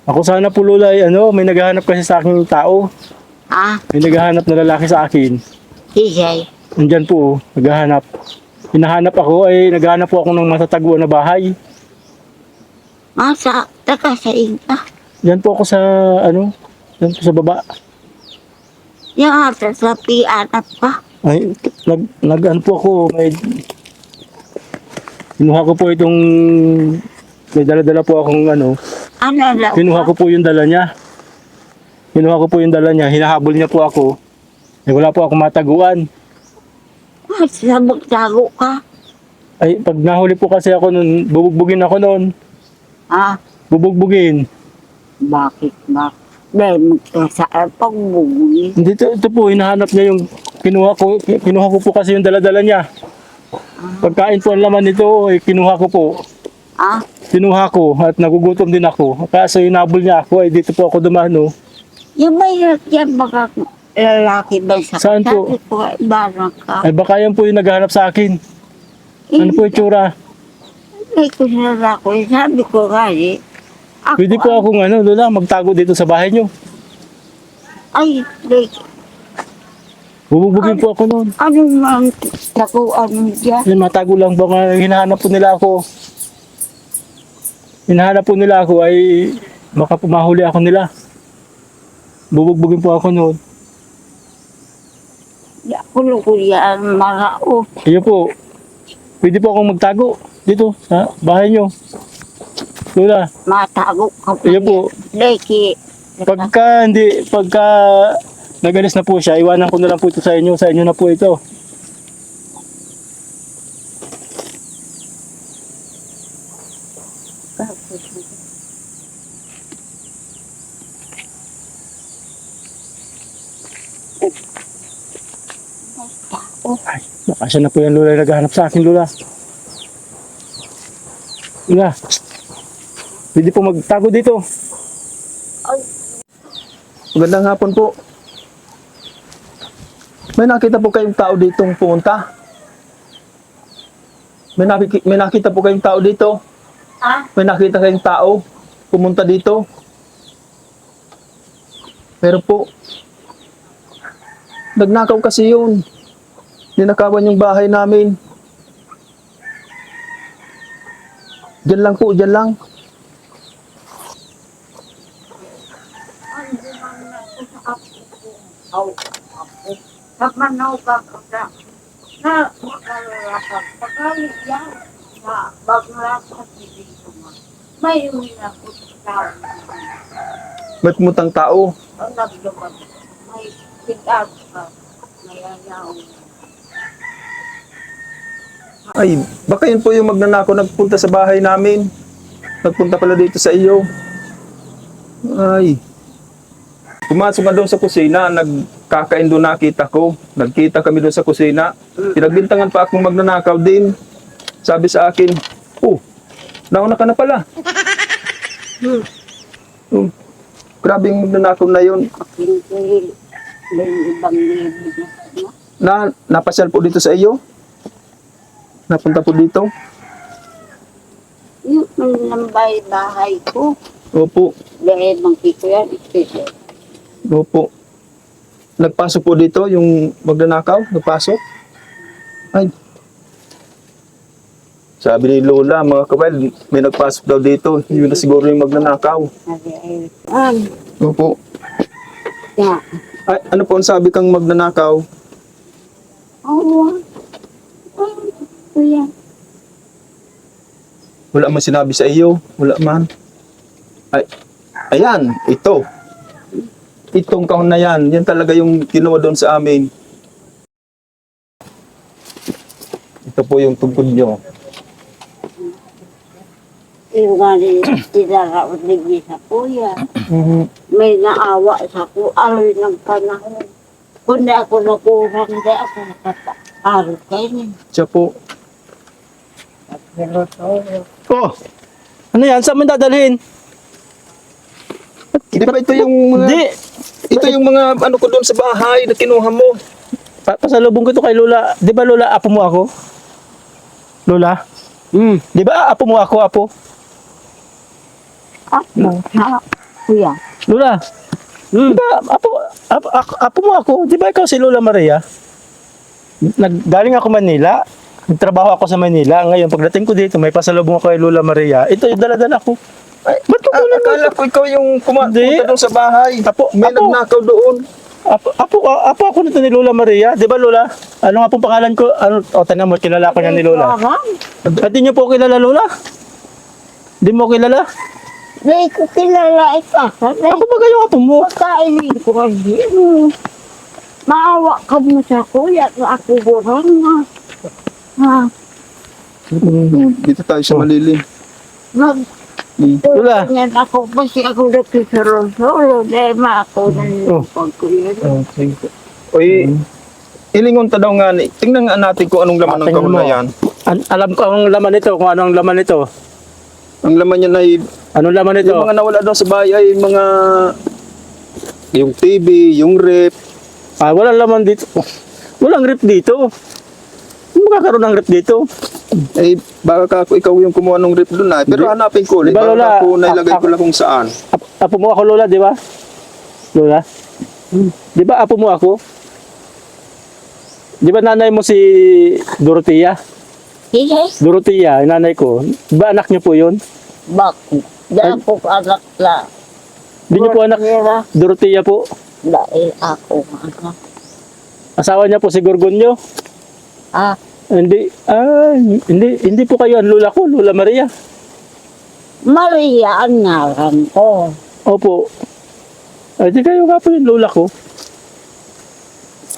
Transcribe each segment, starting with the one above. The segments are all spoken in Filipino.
Ako sana po Lola ay may naghahanap kasi sa akin tao. May naghahanap na lalaki sa akin. Sisay. Nandyan po, naghahanap. Hinahanap ako ay naghahanap po ako ng matataguan na bahay. Taka sa inka. Yan po ako sa yan po sa baba. Yung ata sa pianat pa. Ay, nag po ako, kinuha ko po itong, may dala-dala po akong Ano lang? kinuha ko po yung dala niya. Kinuha ko po yung dala niya, hinahabol niya po ako. Wala po akong mataguan. Sabog-tago ka. Ay, pag nahuli po kasi ako nun, bubugbugin ako nun. Bubugbugin. Bakit? Dahil magkasaan pagbubuhin. Ito po, hinahanap niya yung kinuha ko po kasi yung dala-dala niya. Pagkain po ang laman nito, kinuha ko po. Kinuha ko at nagugutom din ako. Kaso hinabol niya ako, dito po ako dumano. Yung may yan baka lalaki ba sa Saan po? Sabi ko, barang ka. Ay baka yan po yung naghahanap sa akin. Ano po yung tsura? Hindi ko sinala ko. Sabi ko gali. Pwede po akong Lola, magtago dito sa bahay niyo. Ay, Bubugbugin po ako noon. ano man takuan mo dyan? Ay, matago lang po nga, hinahanap po nila ako. Hinahanap po nila ako ay baka pumahuli ako nila. Bubugbugin po ako noon. Kulo ko yan, marao. Iyo po. Pwede po akong magtago dito sa bahay niyo. Lola, Matago ka pa. iyo po. Leki. Pagka nagalis na po siya, iwanan ko na lang po ito sa inyo. Sa inyo na po ito. Ay, baka siya na po yan, Lola, naghahanap sa akin, Lola. Lola, pwede po magtago dito. Magandang hapon po. May nakita po kayong tao ditong pumunta? May nakita po kayong tao dito? May nakita kayong tao pumunta dito? Pero po, nagnakaw kasi yun. Ninakawan yung bahay namin. Diyan lang po, diyan lang. Kapanaw ka ka na makalakap. Pagkalit yan na baglakap dito mo. May uminakot sa tao. May pumutang tao. Ang nagdaman. May pinag ka. May ayaw. Ay, baka yun po yung magnanakaw nagpunta sa bahay namin. Nagpunta pala dito sa iyo. Ay. Pumasok nga doon sa kusina, nagkakain doon nakita ko. Nagkita kami doon sa kusina. Pinagbintangan pa akong magnanakaw din. Sabi sa akin, nauna ka na pala. Grabe yung magnanakaw na yun. Pintil. May ibang libo na. Napasyal po dito sa iyo? Napunta po dito? Yung nambay bahay ko. Opo. Dahil mangkiko yan. Opo. Nagpasok po dito yung magnanakaw? Nagpasok? Ay. Sabi ni Lola, mga kapal, may nagpasok daw dito. Yun na siguro yung magnanakaw. Opo. Yeah. Ay, ano po ang sabi kang magnanakaw? Kuya. Wala man sinabi sa iyo. Wala man. Ay, ayan, ito. Itong kahon na yan. Yan talaga yung kinuha doon sa amin. Ito po yung tungkod nyo. Yung gani, tinaraot ligi sa kuya. May naawa sa ko, aloy ng panahon. Kundi ako nakurang, hindi ako nakapaaral kayo. Siya po. Oh, ano yan? Saan mo dadalhin? Di ba ito yung mga... Hindi. Ito yung mga ano ko doon sa bahay na kinuha mo. Pasalubong ko ito kay Lola. Di ba Lola, apo mo ako? Lola? Di ba apo mo ako, apo? Ako, kuya. Lola, di ba, apo mo ako, di ba ikaw si Lola Maria? Galing ako Manila, nagtrabaho ako sa Manila. Ngayon, pagdating ko dito, may pasalubong ako kay Lola Maria. Ito yung dala-dala ko. Ay, Ba't ko kunin mo? akala ko ikaw yung Hindi. pumunta doon sa bahay. May Apo. nagnakaw doon. Apo ako nito ni Lola Maria. Di ba, Lola? Ano nga pong pangalan ko? Tanan mo, kilala ko niya ni Lola. At di niyo po kilala, Lola? Di mo kilala? Hindi ko kilala ito. Ako ba kayo apo mo? Pagkainin ko kasi. Maawa ka mo sa kuya na ako burang na. Ha? Dito tayo sa malilim. Lola. Nag-tulungan ako kasi ako nagkisarol-solo dahil ako na Oh. pagkuya. Uy, ilingon ta daw nga ni. Tingnan nga natin kung anong laman ng Tingnan kahon mo. na yan. Alam ko ang laman nito, kung ano ang laman nito. Ang laman niya na Anong laman nito? yung mga nawala doon sa bahay ay mga yung TV, yung rep. Walang laman dito. Walang rip dito. Hindi magkakaroon ng rip dito. Eh, baka ka ako ikaw yung kumuha ng rep doon na. Pero Hindi. hanapin ko ulit. Diba, Baka Lola, ako nailagay ko lang kung saan. Apo mo ako, Lola, di ba? Lola? Di ba apo mo ako? Di ba nanay mo si Dorotea? Yes, Dorotea, yung nanay ko. Di ba anak niyo po yun? bakit? Dahil po anak na. Di niyo po anak. Nira, Dorotea po. dahil ako anak. Asawa niya po si Gorgonyo. Ah, Hindi po kayo ang lola ko, Lola Maria. Maria ang ngalan ko. Opo. Ay, di kayo nga po yung lola ko.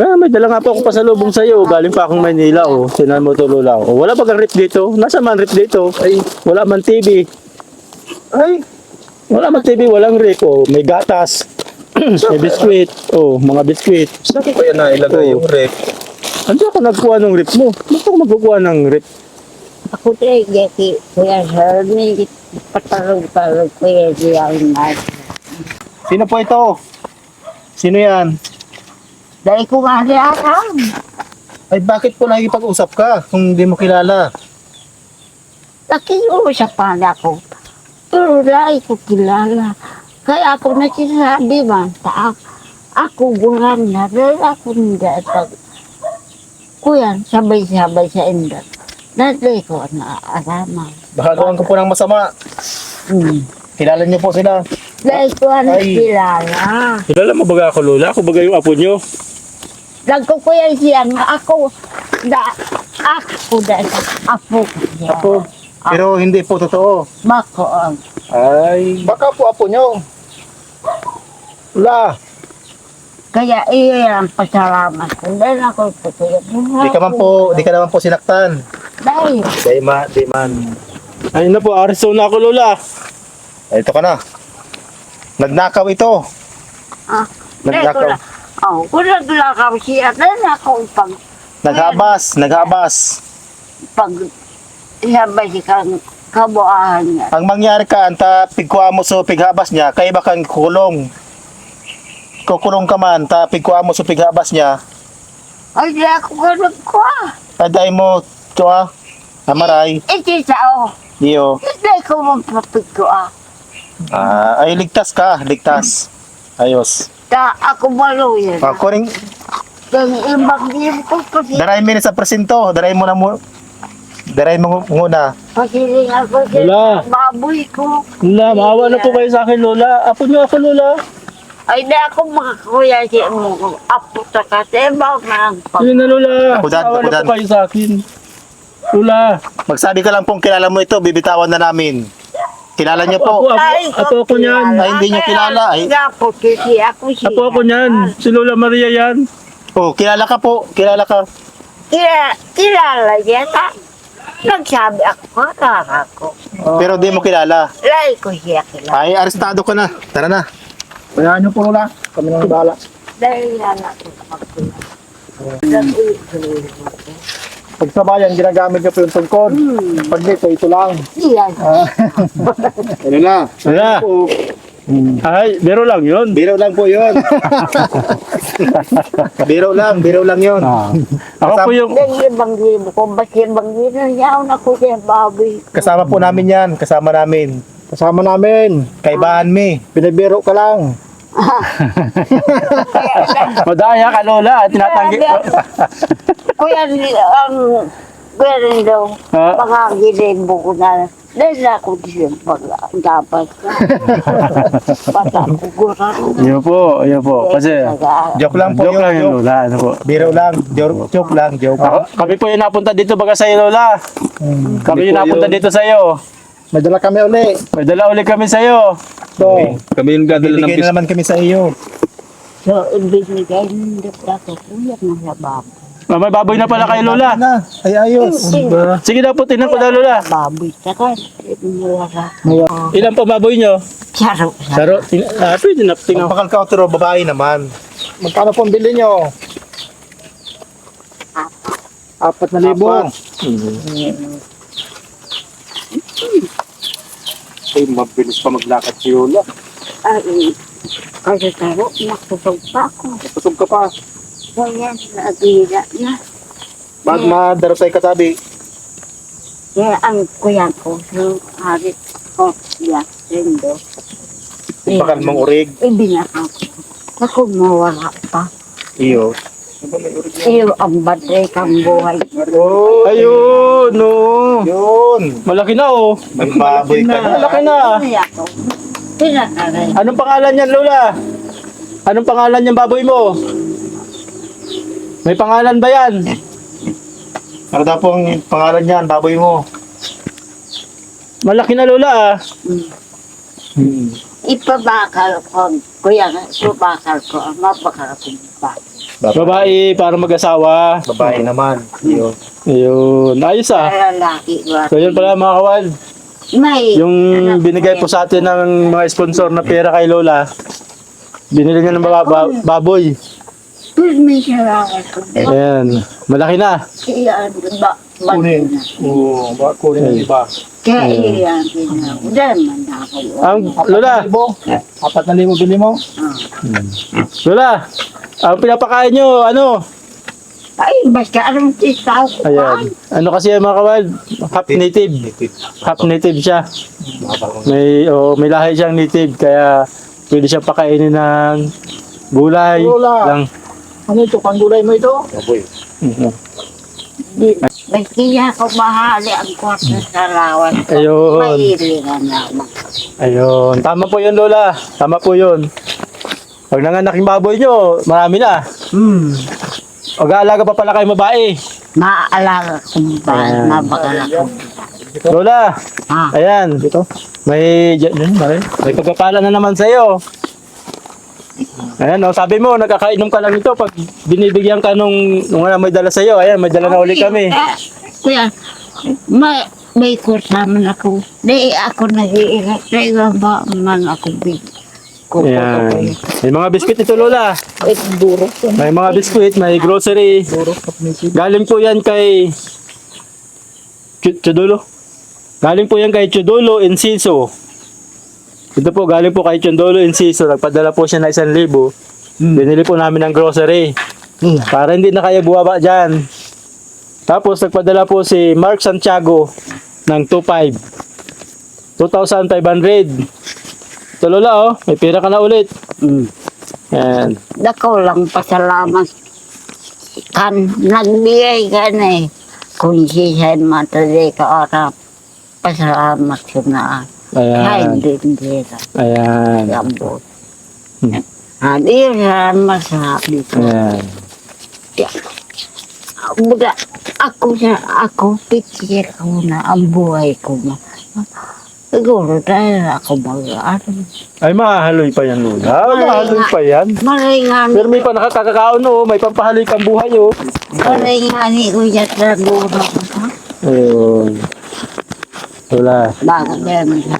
May dala nga po ako pasalubong sa iyo. Galing pa akong Maynila, oh. Sinan mo to, lola ko. Wala ba kang rip dito? Nasa man rip dito? Ay, wala man TV. Ay, Wala man TV, walang rip, oh. May gatas. May biskwit. Oh, mga biskwit. saan ko kaya nailagay Oh. yung rep? Ano ako nagkuha ng rip mo? Ba't ako magkukuha ng rip? Ako tayo, Jackie, Kuya Hermie, patalog-talog Kuya Diyan na. Sino po ito? Sino yan? Dahil ko nga nilakan. Ay, bakit po nakikipag-usap ka kung hindi mo kilala? Nakiusap pa na ako. Pero dahil ko kilala. Kaya ako nagsasabi man, ako gulang na, dahil ako hindi pag kuya, sabay-sabay sa indat. Dahil ko naaraman. Baka gawan ko po ng masama. Kilala niyo po sila. Dahil ko Ay. kilala. Kilala mo ba ako, Lola? Ako ba yung apo niyo? Nagkukuya siya nga ako. Ako dahil apo ko siya. Apo. Pero hindi po totoo. Bako ang Ay. Baka po apo nyo. Lola. kaya iyan ang pasalamat ko. Dahil ako tutuyan. Di ka naman po sinaktan. Dahil. Di man. Ay na po, aristo na ako, Lola. Ay, ito ka na. Nagnakaw ito. Ah, Nagnakaw. kung naglakaw siya, dahil ako Naghabas. pag sabay kang kabuahan niya. Ang mangyari ka, anta pigkuha mo sa pighabas niya, kaya ba kang kulong? Kukulong ka man, ta pigkuha mo sa pighabas niya, Ay, di ako ganun ko taday mo, tuwa, amaray, Iti sao. diyo. Hindi ko mapapit ko Ay, ligtas ka, ligtas. Ayos. ako maluyan. Ako rin, Dahil ibang dim ko kasi daray mo sa presinto, daray mo muna. pasiling ako Wala. sa baboy ko. Lola, maawa na po kayo sa akin, Lola. Apo niyo ako, Lola. Ay, di ako makakuya siya mo. Apo sa kasi, bawat na lang pag. Yun na, Lola. Kudan, Maawa na kudan. po kayo sa akin. Lola. Magsabi ka lang pong kilala mo ito, bibitawan na namin. Kilala niyo po. Apo ako niyan. Ay, hindi niyo kilala, ay. Apo kasi ako siya. Apo ako niyan. Si Lola Maria yan. Oh, kilala ka po. Kilala ka. Kilala niya ta. Nagsabi ako, kakaka ko. Pero di mo kilala. Lai ko siya kilala. Ay, arestado ka na. Tara na. Kaya niyo po, Lola. Kami nang bahala. Dahil yan ako sa pagkulang. Nag-uwi Pag sa bayan, ginagamit niyo po yung tungkod. Pag dito, ito lang. Iyan. Ano na? Lola. Ay, biro lang yun. Biro lang po yun. biro lang yun. Ako po yung... Dahil ibang libo ko, ba't ibang libo niya ako na ko siya baboy. Kasama po namin yan. Kasama namin. Kasama namin. Kaibahan mi. Binibiro ka lang. Madaya ka, Lola. Tinatanggi. Kuya, ang kuya rin daw, Ah. mga gilibo ko na, dahil ako din pag dapat na. Bata ko gura. Yun po. Kasi, Joke lang po joke lang yun. yun, Lola. Ano po? Biro lang. Joke lang. Joke. Kami po yung napunta dito baga sa'yo, Lola. Kami yung napunta dito sa'yo. May dala kami uli. May dala ulit kami sa'yo. So, Kami yung dadala ng bibigay na naman kami sa iyo. So, ibinigay ng dapat kuya ng lababo. May baboy na pala kayo, Lola. Na, ay ayos. Sige daw po, tingnan ko daw, Lola. Baboy, saka mura. Ilan po baboy nyo? Saro. Saro, pwede na, tingnan. Ang bakal ka otro, babae naman. Magkano po ang bili nyo? 4,000. Ay, mabilis pa maglakad si Lola. Ay, kasi saro, nakutog pa ako. Pasog ka pa. Kaya, nagila na. Ba't madaro sa'yo katabi? Kaya ang kuya ko, yung harit ko, siya, rindo. Bakal mong urig. Ibinaka ko. Ako mawala pa. Iyo. Iyo ang batay kang buhay. Oh, Ayun, no. yun. Malaki na, oh. May baboy ka na. Malaki na. Kaya ko, pinakaray. Anong pangalan niyan, Lola? Anong pangalan niyang baboy mo? May pangalan ba yan? Ano daw po ang pangalan niyan, baboy mo? Malaki na, Lola, ah. Ipabakal ko, kuya, ipabakal ko, mabakal ko ba? Babae para mag-asawa. Babae naman. Iyo. Ayun, ayos ah. Lalaki ba? So yun pala mga kawal, May, yung anak binigay po ko sa atin ng mga sponsor na pera kay Lola, binili niya ng mga baboy. yan. May salamat ko. Ayan, malaki na. Kaya, Kunin. Oo, baka kunin ng iba. Kaya iyan, pinako. Dahil man ako. Ang Lola, 4,000 bili mo? Lola, ang pinapakain nyo, ano? Ay, basta anong tita ko. Ayan, ano kasi mga kawal, half native. Half native siya. May lahi siyang native, kaya pwede siyang pakainin ng gulay. Lola. Lang. Ano ito? Panggulay mo ito? Baboy. May kaya ko mahali ang kwarto sa lawan ko. Ayun. Mahilingan naman. Ayun, tama po yun, Lola. Tama po yun. Pag nanganak yung baboy nyo, marami na. Mag-aalaga pa pala kayo babae. Maaalala ko ba? Ayan. Mabakala ko. Lola, Ha? ayan. Dito. May pagpapala na naman sa'yo. Ayan, oh, sabi mo, nagkakainom ka lang ito pag binibigyan ka nung may dala sa'yo. Ayan, may dala na uli kami. Kuya, may kursaman ako. Di ako nag-iirat. Di ba man ako big? Ayan. May mga biskuit ito, Lola. Duro. May mga biskuit, may grocery. Galing po yan kay Chudulo. Galing po yan kay Chudulo Enciso. Ito po, galing po kay Chudulo Enciso. Nagpadala po siya na 1,000. Binili po namin ng grocery. Para hindi na kayo buwaba dyan. Tapos nagpadala po si Mark Santiago ng 2,500. Ito, Lola, oh. May pera ka na ulit. Yan. Dako lang pasalamat. Nagbigay ka na eh. Kung siya matali ka arap, pasalamat ko na. Ayan. Kahit din dito. Ayan. Lambot. Hindi rin masabi ko. Ayan. Buda, ako pikir ko na ang buhay ko na. Siguro dahil ako mag-aaral. Ay, mahaloy pa yan, Lola. Mahaloy pa yan. Maringani, Pero may pa nakakakaon, oh. May pampahaloy pang buhay, oh. maringani ko yan sa guro ko. Ayun. Lola. Bago meron sa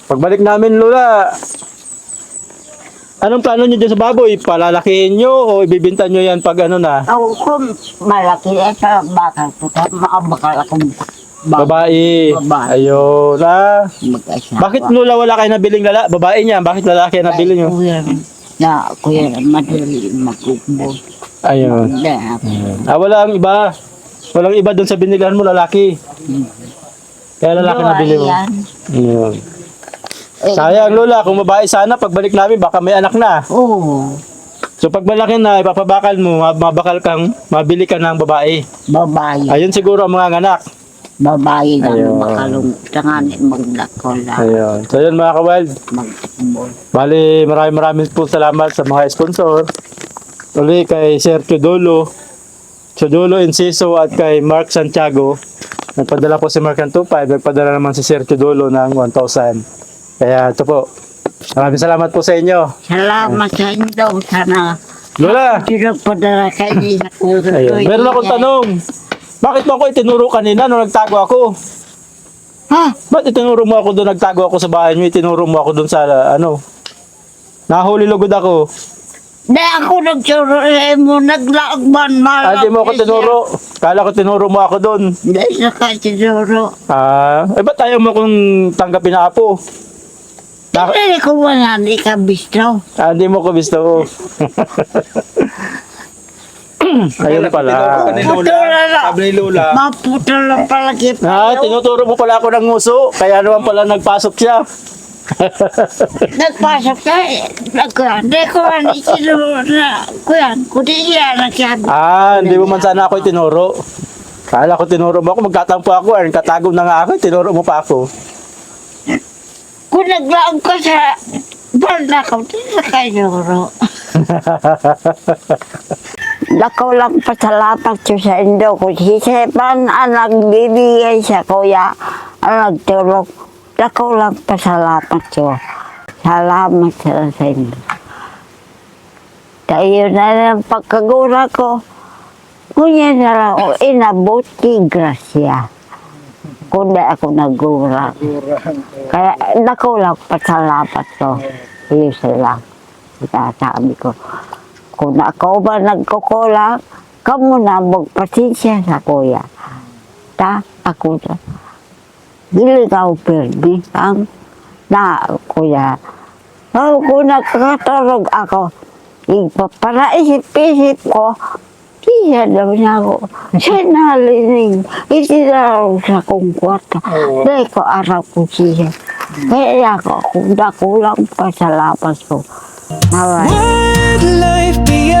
Pagbalik namin, Lola, anong plano nyo dyan sa baboy? Palalakihin nyo o ibibinta nyo yan pag ano na? ako kung malaki ito, bakal ko, makabakal akong Babae. Babae. Ayun. mag-asawa. Bakit, Lola, wala kayo nabiling babae niya? Bakit lalaki ang nabili nyo? Kuya, madali mag-ubod. Ayun. Walang iba. Walang iba doon sa binilihan mo, lalaki. Kaya lalaki na bili mo. Yan. Yun. Eh, Sayang Lola, kung babae sana, pagbalik namin baka may anak na. Oo. So pag malaki na, ipapabakal mo, mabakal kang, mabili ka ng babae. Babae. Ayun siguro ang mga anak. Babae lang Ayun. makalong. Tanganin magdako lang. Ayun. So yun mga ka-wild. Magtambol. Bali, maraming po salamat sa mga sponsor. Uli kay Sir Chodolo Inciso at kay Mark Santiago. Nagpadala po si Mark ng 2,500. Nagpadala naman si Sir Chodolo ng 1,000. Kaya ito po. Maraming salamat po sa inyo. Salamat sa inyo daw. Sana Lola! pinagpadala kayo sa kuro. Ayun. Meron akong tanong. Bakit mo ako itinuro kanina nung nagtago ako? Ha? Ba't itinuro mo ako doon, nagtago ako sa bahay niyo, itinuro mo ako doon sa, nahuli lugod ako. Di ako nagturo mo, naglaagban malam. Hindi mo ako tinuro. Kala ko tinuro mo ako doon. Di sa ka tinuro. Ba't ayaw mo kung tanggapin na apo? Hindi ko wala, di ka bistro. Hindi mo ko gusto. Ayun pala. Sabi ni Lola, Maputo lang palagi Tinuturo mo pala ako ng nguso. Kaya naman pala nagpasok siya. Nagpasok ka eh. Hindi ko man itinuro na. Kuyan, kundi yan ang sabi. Hindi mo man sana ako itinuro. Kala ko tinuro mo ako, magkatampo ako. Katago na nga ako, tinuro mo pa ako. Kung naglaog ka sa balda ko, di sa kainuro. Lakaw lang pasalamat ko sa Indo ko. Si Sepan ang nagbibigay sa kuya, ang nagtulog. Lakaw lang pasalamat ko. Salamat sa Indo. Tayo na lang pagkagura ko. Kunya na lang ako inabot ki grasya. Kundi ako nagura. Kaya lakaw lang pasalamat ko. Iyo sila. Sabi ko. Kung ako ba nagkukulang, kamu na magpasensya sa kuya. Ako na. Dili ka perdi ang na kuya. Kung nakakatulog ako, ipapalaisip-isip ko, siya daw niya ako. Siya nalinig. Itinaraw sa kong kwarta. Dahil ko araw ko siya. Kaya ako, kung nakulang pasalamat ko. Alright. Would life be